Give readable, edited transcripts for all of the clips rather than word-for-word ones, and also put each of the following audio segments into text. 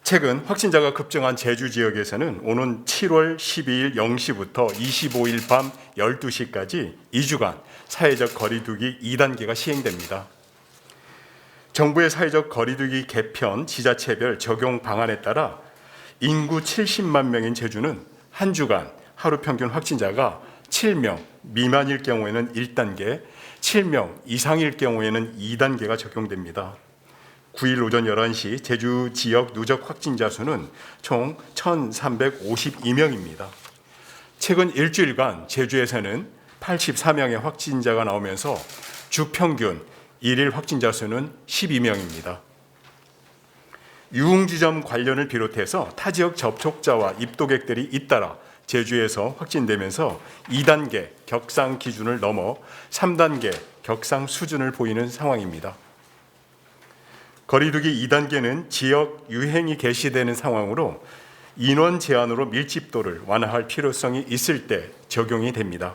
최근 확진자가 급증한 제주 지역에서는 오는 7월 12일 0시부터 25일 밤 12시까지 2주간 사회적 거리두기 2단계가 시행됩니다. 정부의 사회적 거리두기 개편 지자체별 적용 방안에 따라 인구 70만 명인 제주는 한 주간 하루 평균 확진자가 7명 미만일 경우에는 1단계, 7명 이상일 경우에는 2단계가 적용됩니다. 9일 오전 11시 제주 지역 누적 확진자 수는 총 1,352명입니다. 최근 일주일간 제주에서는 84명의 확진자가 나오면서 주 평균 일일 확진자 수는 12명입니다. 유흥지점 관련을 비롯해서 타 지역 접촉자와 입도객들이 잇따라 제주에서 확진되면서 2단계 격상 기준을 넘어 3단계 격상 수준을 보이는 상황입니다. 거리두기 2단계는 지역 유행이 개시되는 상황으로 인원 제한으로 밀집도를 완화할 필요성이 있을 때 적용이 됩니다.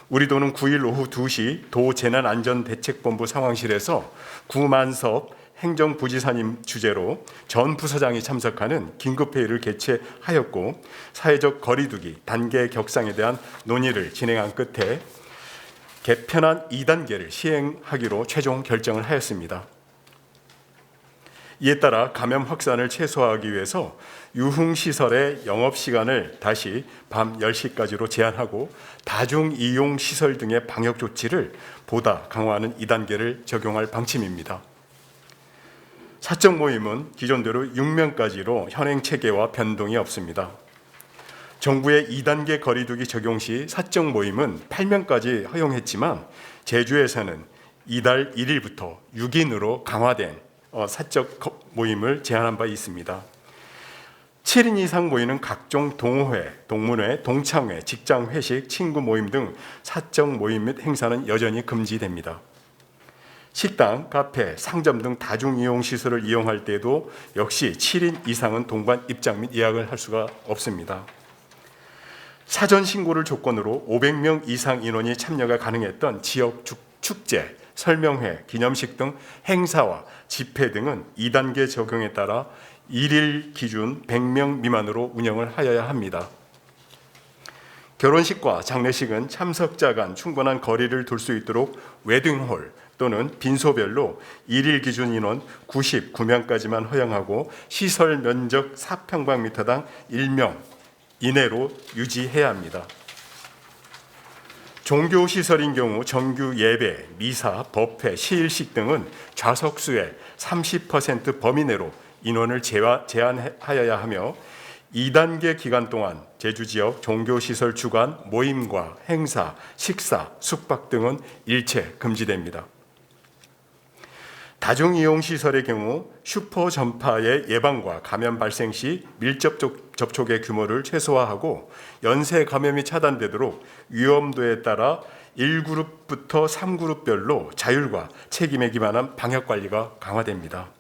우리 도는 9일 오후 2시 도재난안전대책본부 상황실에서 구만섭 행정부지사님 주재로 전 부서장이 참석하는 긴급회의를 개최하였고 사회적 거리두기 단계 격상에 대한 논의를 진행한 끝에 개편안 2단계를 시행하기로 최종 결정을 하였습니다. 이에 따라 감염 확산을 최소화하기 위해서 유흥시설의 영업시간을 다시 밤 10시까지로 제한하고 다중이용시설 등의 방역 조치를 보다 강화하는 2단계를 적용할 방침입니다. 사적 모임은 기존대로 6명까지로 현행 체계와 변동이 없습니다. 정부의 2단계 거리두기 적용 시 사적 모임은 8명까지 허용했지만 제주에서는 이달 1일부터 6인으로 강화된 사적 모임을 제한한 바 있습니다. 7인 이상 모이는 각종 동호회, 동문회, 동창회, 직장 회식, 친구 모임 등 사적 모임 및 행사는 여전히 금지됩니다. 식당, 카페, 상점 등 다중이용시설을 이용할 때도 역시 7인 이상은 동반 입장 및 예약을 할 수가 없습니다. 사전 신고를 조건으로 500명 이상 인원이 참여가 가능했던 지역 축제, 설명회, 기념식 등 행사와 집회 등은 2단계 적용에 따라 일일 기준 100명 미만으로 운영을 하여야 합니다. 결혼식과 장례식은 참석자 간 충분한 거리를 둘 수 있도록 웨딩홀 또는 빈소별로 일일 기준 인원 99명까지만 허용하고 시설 면적 4평방미터당 1명 이내로 유지해야 합니다. 종교시설인 경우 정규 예배, 미사, 법회, 시일식 등은 좌석수의 30% 범위 내로 인원을 제한하여야 하며 2단계 기간 동안 제주 지역 종교시설 주관 모임과 행사, 식사, 숙박 등은 일체 금지됩니다. 다중이용시설의 경우 슈퍼 전파의 예방과 감염 발생 시 밀접 접촉의 규모를 최소화하고 연쇄 감염이 차단되도록 위험도에 따라 1그룹부터 3그룹별로 자율과 책임에 기반한 방역관리가 강화됩니다.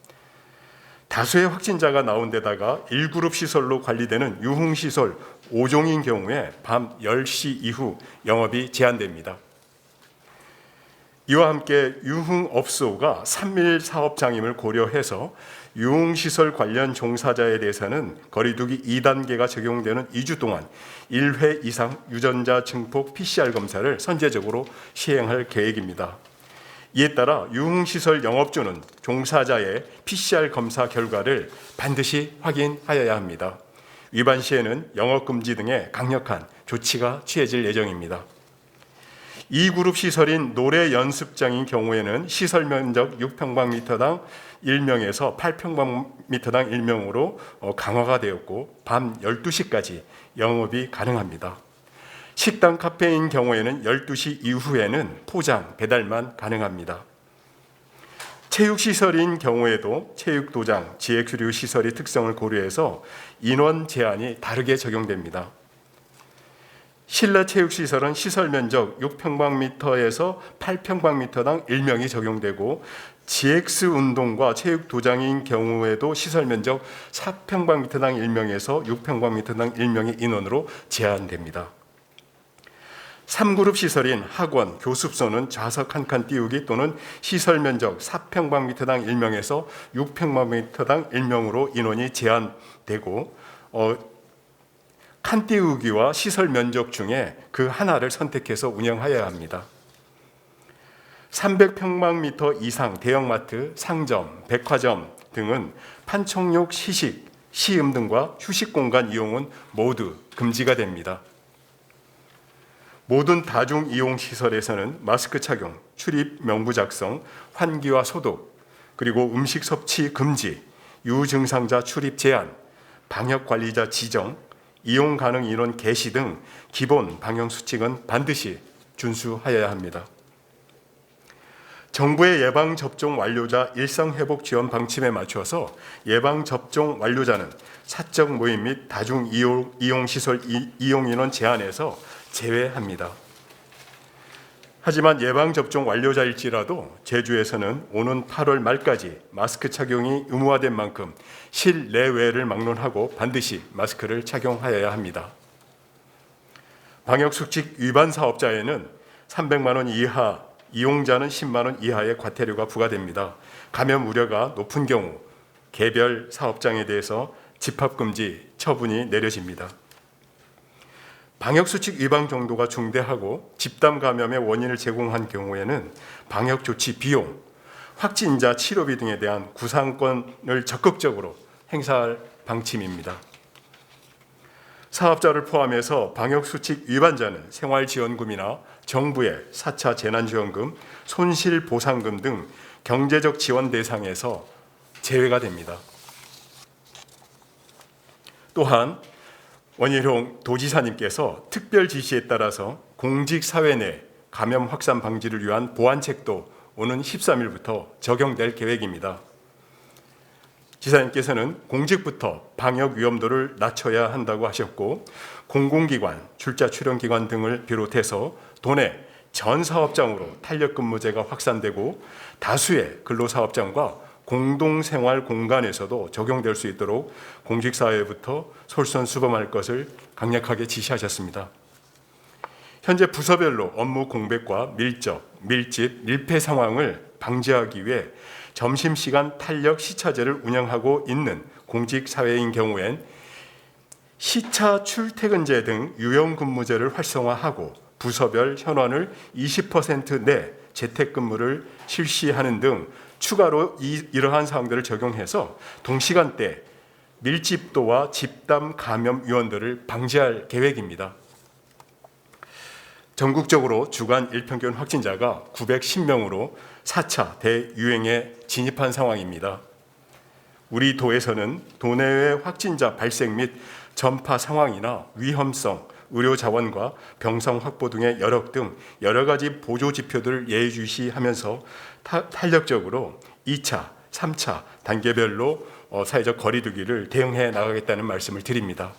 다수의 확진자가 나온 데다가 1그룹 시설로 관리되는 유흥시설 5종인 경우에 밤 10시 이후 영업이 제한됩니다. 이와 함께 유흥업소가 3일 사업장임을 고려해서 유흥시설 관련 종사자에 대해서는 거리두기 2단계가 적용되는 2주 동안 1회 이상 유전자 증폭 PCR 검사를 선제적으로 시행할 계획입니다. 이에 따라 유흥시설 영업주는 종사자의 PCR 검사 결과를 반드시 확인하여야 합니다. 위반 시에는 영업금지 등의 강력한 조치가 취해질 예정입니다. 2그룹 시설인 노래 연습장인 경우에는 시설 면적 6평방미터당 1명에서 8평방미터당 1명으로 강화가 되었고 밤 12시까지 영업이 가능합니다. 식당, 카페인 경우에는 12시 이후에는 포장, 배달만 가능합니다. 체육시설인 경우에도 체육도장, 지혜교류시설의 특성을 고려해서 인원 제한이 다르게 적용됩니다. 실내 체육시설은 시설 면적 6평방미터에서 8평방미터당 1명이 적용되고 GX 운동과 체육도장인 경우에도 시설 면적 4평방미터당 1명에서 6평방미터당 1명의 인원으로 제한됩니다. 3그룹 시설인 학원, 교습소는 좌석 한 칸 띄우기 또는 시설 면적 4평방미터당 1명에서 6평방미터당 1명으로 인원이 제한되고 칸 띄우기와 시설 면적 중에 그 하나를 선택해서 운영하여야 합니다. 300평방미터 이상 대형마트, 상점, 백화점 등은 판촉용 시식, 시음 등과 휴식 공간 이용은 모두 금지가 됩니다. 모든 다중 이용 시설에서는 마스크 착용, 출입 명부 작성, 환기와 소독, 그리고 음식 섭취 금지, 유증상자 출입 제한, 방역 관리자 지정, 이용 가능 인원 개시 등 기본 방역 수칙은 반드시 준수하여야 합니다. 정부의 예방접종 완료자 일상회복 지원 방침에 맞춰서 예방접종 완료자는 사적 모임 및 다중 이용시설 이용 인원 제한에서 제외합니다. 하지만 예방접종 완료자일지라도 제주에서는 오는 8월 말까지 마스크 착용이 의무화된 만큼 실내외를 막론하고 반드시 마스크를 착용하여야 합니다. 방역수칙 위반 사업자에는 300만 원 이하, 이용자는 10만 원 이하의 과태료가 부과됩니다. 감염 우려가 높은 경우 개별 사업장에 대해서 집합금지 처분이 내려집니다. 방역수칙 위반 정도가 중대하고 집단 감염의 원인을 제공한 경우에는 방역조치 비용, 확진자 치료비 등에 대한 구상권을 적극적으로 행사할 방침입니다. 사업자를 포함해서 방역수칙 위반자는 생활지원금이나 정부의 4차 재난지원금, 손실보상금 등 경제적 지원 대상에서 제외가 됩니다. 또한 원희룡 도지사님께서 특별 지시에 따라서 공직사회 내 감염 확산 방지를 위한 보완책도 오는 13일부터 적용될 계획입니다. 지사님께서는 공직부터 방역 위험도를 낮춰야 한다고 하셨고 공공기관, 출자 출연기관 등을 비롯해서 도내 전 사업장으로 탄력근무제가 확산되고 다수의 근로사업장과 공동생활 공간에서도 적용될 수 있도록 공직사회부터 솔선수범할 것을 강력하게 지시하셨습니다. 현재 부서별로 업무 공백과 밀집, 밀폐 상황을 방지하기 위해 점심시간 탄력 시차제를 운영하고 있는 공직사회인 경우엔 시차 출퇴근제 등 유연근무제를 활성화하고 부서별 현황을 20% 내 재택근무를 실시하는 등 추가로 이러한 사항들을 적용해서 동시간대 밀집도와 집단 감염 위원들을 방지할 계획입니다. 전국적으로 주간 일평균 확진자가 910명으로 4차 대유행에 진입한 상황입니다. 우리 도에서는 도내외 확진자 발생 및 전파 상황이나 위험성, 의료 자원과 병상 확보 등의 여력 등 여러 가지 보조 지표들을 예의주시하면서 탄력적으로 2차, 3차 단계별로 사회적 거리 두기를 대응해 나가겠다는 말씀을 드립니다.